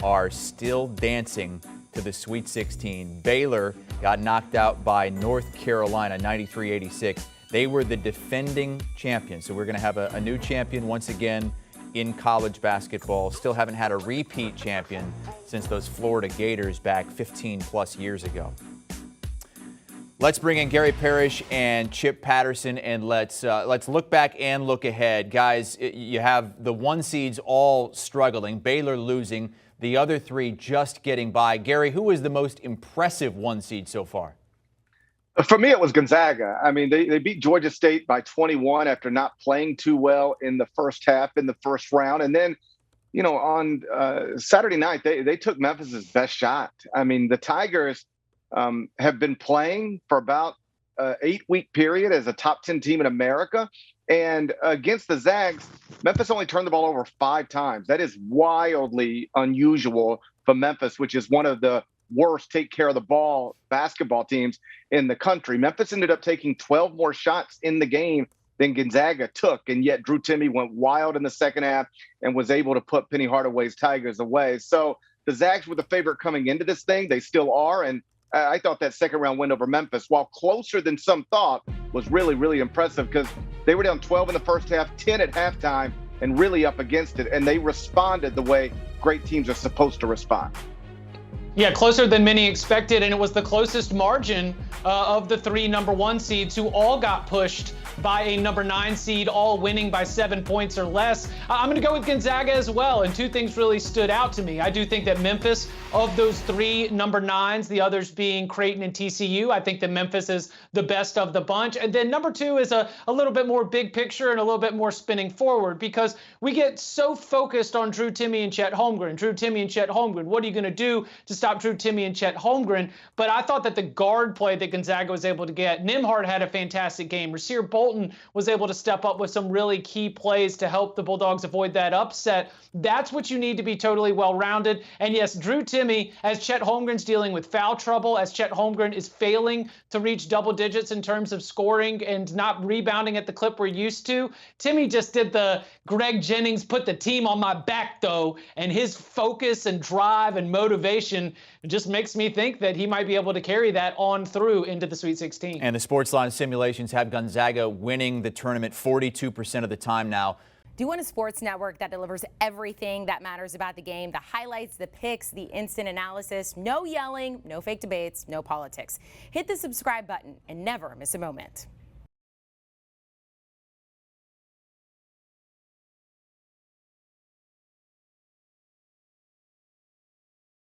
are still dancing to the Sweet 16. Baylor got knocked out by North Carolina 93-86. They were the defending champions. So we're going to have a new champion once again in college basketball. Still haven't had a repeat champion since those Florida Gators back 15 plus years ago. Let's bring in Gary Parrish and Chip Patterson, and let's look back and look ahead. Guys, you have the one seeds all struggling, Baylor losing, the other three just getting by. Gary, who was the most impressive one seed so far? For me, it was Gonzaga. I mean, they beat Georgia State by 21 after not playing too well in the first half, in the first round. And then, you know, on Saturday night, they took Memphis's best shot. I mean, the Tigers have been playing for about an 8-week period as a top 10 team in America. And against the Zags, Memphis only turned the ball over 5 times. That is wildly unusual for Memphis, which is one of the worst take care of the ball basketball teams in the country. Memphis ended up taking 12 more shots in the game than Gonzaga took, and yet Drew Timme went wild in the second half and was able to put Penny Hardaway's Tigers away. So the Zags were the favorite coming into this thing. They still are, and I thought that second round win over Memphis, while closer than some thought, was really, really impressive because they were down 12 in the first half, 10 at halftime, and really up against it, and they responded the way great teams are supposed to respond. Yeah, closer than many expected, and it was the closest margin of the 3 number 1 seeds who all got pushed by a number 9 seed, all winning by 7 points or less. I'm going to go with Gonzaga as well, and 2 things really stood out to me. I do think that Memphis, of those 3 number 9s, the others being Creighton and TCU, I think that Memphis is the best of the bunch. And then number 2 is a little bit more big picture and a little bit more spinning forward, because we get so focused on Drew Timme and Chet Holmgren. Drew Timme and Chet Holmgren, what are you going to do to stop Drew Timme and Chet Holmgren? But I thought that the guard play that Gonzaga was able to get, Nembhard had a fantastic game. Rasir Bolton was able to step up with some really key plays to help the Bulldogs avoid that upset. That's what you need to be totally well-rounded. And yes, Drew Timme, as Chet Holmgren's dealing with foul trouble, as Chet Holmgren is failing to reach double digits in terms of scoring and not rebounding at the clip we're used to, Timme just did the Greg Jennings put the team on my back, though, and his focus and drive and motivation just makes me think that he might be able to carry that on through into the Sweet 16. And the Sportsline simulations have Gonzaga winning the tournament 42% of the time now. Do you want a sports network that delivers everything that matters about the game? The highlights, the picks, the instant analysis, no yelling, no fake debates, no politics. Hit the subscribe button and never miss a moment.